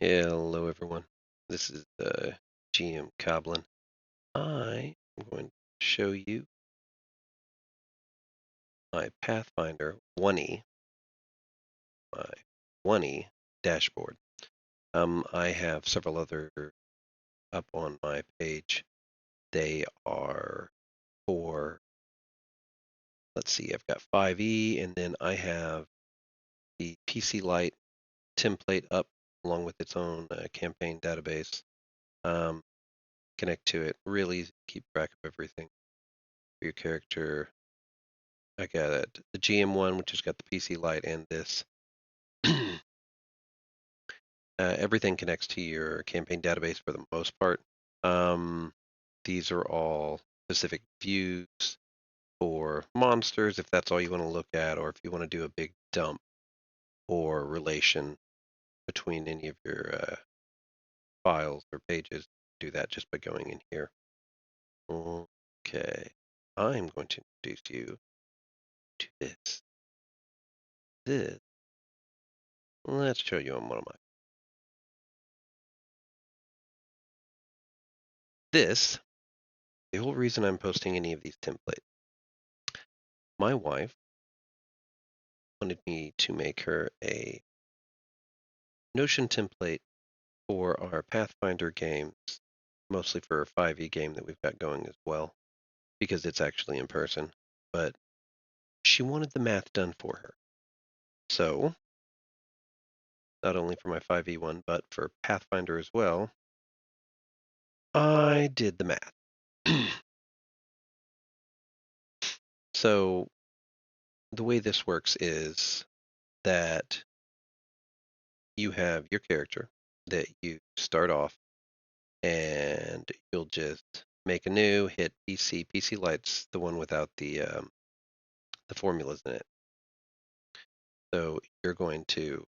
Hello, everyone. This is GM Coblin. I am going to show you my Pathfinder 1E, my 1E dashboard. I have several other up on my page. They are for, let's see, I've got 5E, and then I have the PC Lite template up along with its own campaign database. Connect to it. Really easy to keep track of everything for your character. I got the GM one, which has got the PC Lite and this. Everything connects to your campaign database for the most part. These are all specific views for monsters, if that's all you want to look at, or if you want to do a big dump or relation between any of your files or pages. Do that just by going in here. Okay, I'm going to introduce you to this. Let's show you on one of my. The whole reason I'm posting any of these templates. My wife wanted me to make her a Notion template for our Pathfinder games, mostly for a 5e game that we've got going as well, because it's actually in person. But she wanted the math done for her. So, not only for my 5e one, but for Pathfinder as well, I did the math. So, the way this works is that you have your character that you start off, and you'll just make a new, hit PC. PC Lite's the one without the formulas in it. So you're going to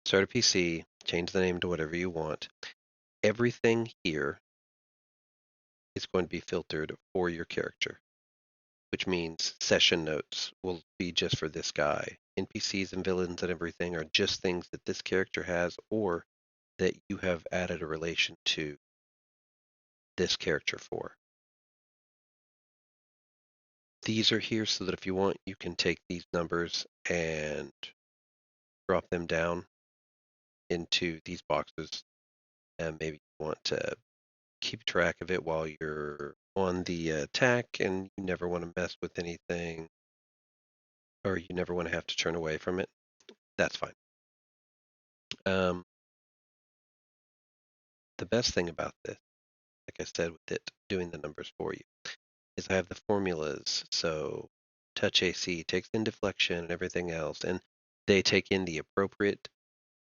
start a PC, change the name to whatever you want. Everything here is going to be filtered for your character, which means session notes will be just for this guy. NPCs and villains and everything are just things that this character has or that you have added a relation to this character for. These are here so that if you want, you can take these numbers and drop them down into these boxes. And maybe you want to keep track of it while you're on the attack and you never want to mess with anything, or you never want to have to turn away from it. That's fine. The best thing about this, like I said, with it doing the numbers for you, is I have the formulas. So touch AC takes in deflection and everything else, and they take in the appropriate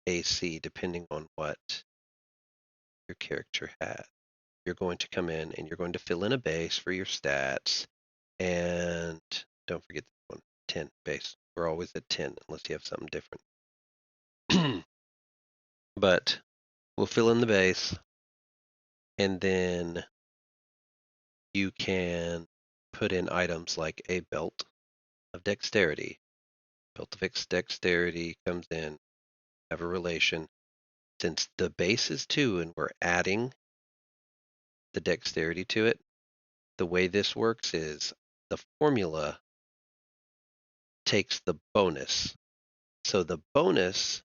AC depending on what your character has. You're going to come in and you're going to fill in a base for your stats, and don't forget this one, 10 base. We're always at 10 unless you have something different. But we'll fill in the base, and then you can put in items like a belt of dexterity. Belt of dexterity comes in, have a relation. Since the base is 2 and we're adding the dexterity to it, the way this works is the formula takes the bonus. So the bonus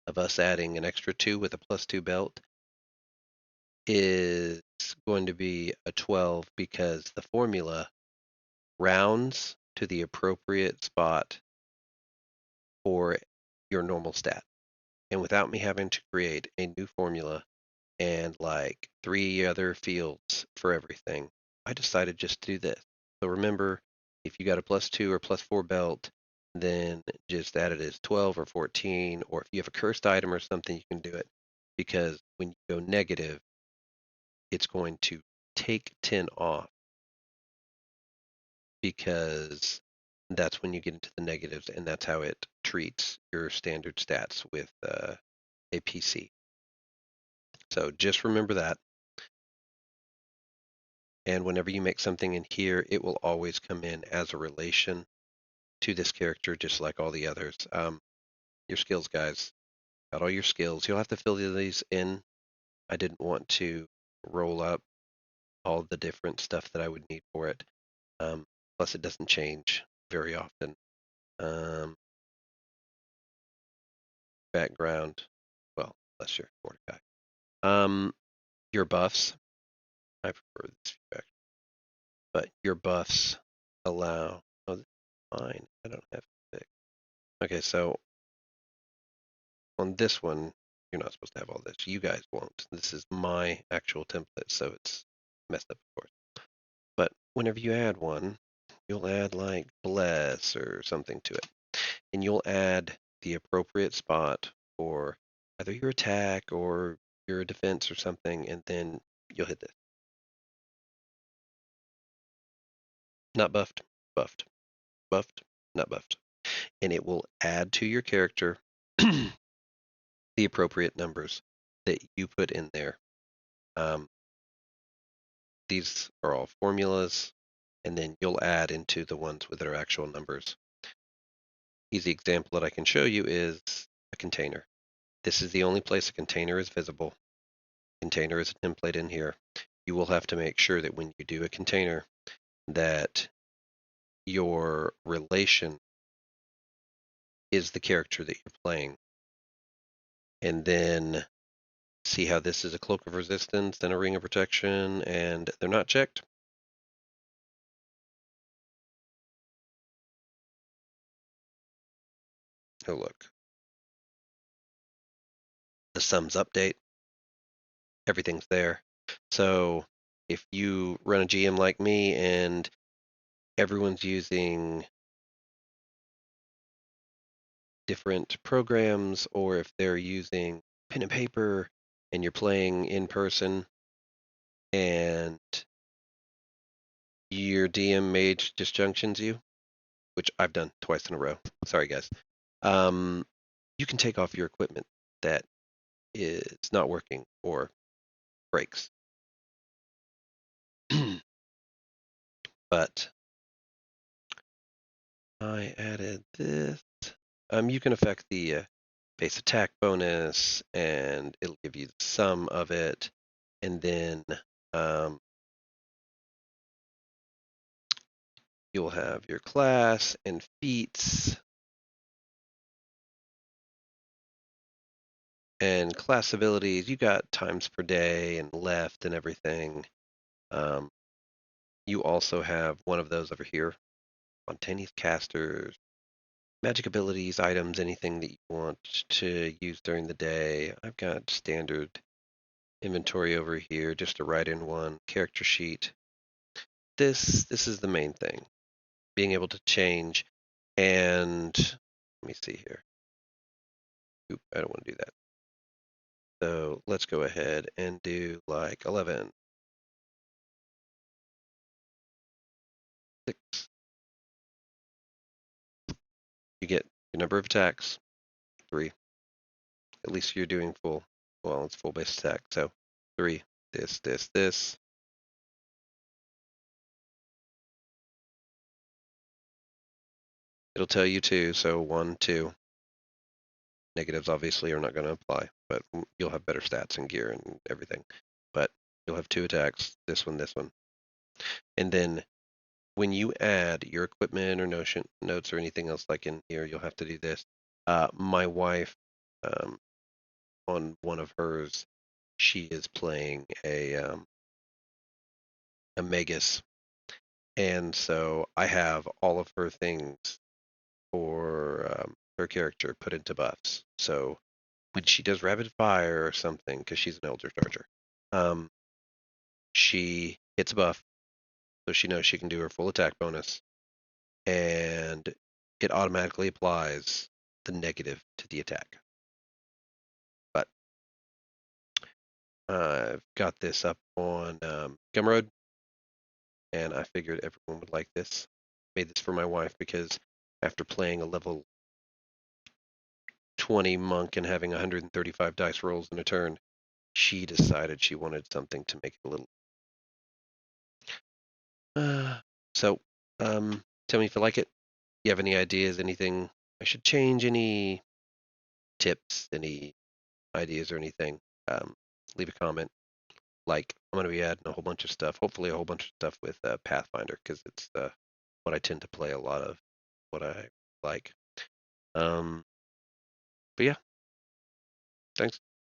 of us adding an extra 2 with a +2 belt is going to be a 12 because the formula rounds to the appropriate spot for your normal stat. And without me having to create a new formula and like 3 other fields for everything, I decided just to do this. So remember, if you got a +2 or +4 belt, then just add it as 12 or 14, or if you have a cursed item or something, you can do it. Because when you go negative, it's going to take 10 off, because that's when you get into the negatives, and that's how it treats your standard stats with a PC. So just remember that. And whenever you make something in here, it will always come in as a relation to this character, just like all the others. Your skills guys got all your skills. You'll have to fill these in. I didn't want to roll up all the different stuff that I would need for it. Plus, it doesn't change very often. Background, well, unless you're Mordecai. Your buffs, I prefer this view actually, but your buffs allow. Oh, this is fine. I don't have to pick. Okay, so on this one, you're not supposed to have all this. You guys won't. This is my actual template, so it's messed up, of course. But whenever you add one, you'll add like bless or something to it, and you'll add the appropriate spot for either your attack or your defense or something, and then you'll hit this. Not buffed, buffed, buffed, not buffed. And it will add to your character the appropriate numbers that you put in there. These are all formulas, and then you'll add into the ones with their actual numbers. Easy example that I can show you is a container. This is the only place a container is visible. Container is a template in here. You will have to make sure that when you do a container that your relation is the character that you're playing. And then see how this is a cloak of resistance and a ring of protection, and they're not checked. Oh, look. The sums update. Everything's there. So if you run a GM like me and everyone's using different programs, or if they're using pen and paper and you're playing in person and your DM mage disjunctions you, which I've done twice in a row. Sorry, guys. You can take off your equipment that is not working or breaks. But I added this. You can affect the base attack bonus, and it'll give you the sum of it, and then you'll have your class and feats and class abilities. You got times per day and left and everything. You also have one of those over here. Spontaneous casters, magic abilities, items, anything that you want to use during the day. I've got standard inventory over here just to write in one character sheet. This is the main thing. Being able to change, and let me see here. Oop, I don't want to do that. So let's go ahead and do like 11. 6. You get your number of attacks, 3. At least you're doing full, well, it's full base attack, so 3. This. It'll tell you 2, so 1, 2. Negatives obviously are not going to apply, but you'll have better stats and gear and everything. But you'll have 2 attacks, this one. And then when you add your equipment or notes or anything else like in here, you'll have to do this. My wife, on one of hers, she is playing a Magus, and so I have all of her things for her character put into buffs. So when she does rapid fire or something, because she's an elder charger, she hits a buff, so she knows she can do her full attack bonus, and it automatically applies the negative to the attack. But I've got this up on Gumroad, and I figured everyone would like this. Made this for my wife because after playing a level 20 monk and having 135 dice rolls in a turn, she decided she wanted something to make it a little. So, tell me if you like it. You have any ideas? Anything I should change? Any tips? Any ideas or anything, leave a comment. Like, I'm going to be adding a whole bunch of stuff, hopefully a whole bunch of stuff with Pathfinder, because it's what I tend to play a lot of, what I like. But yeah, thanks.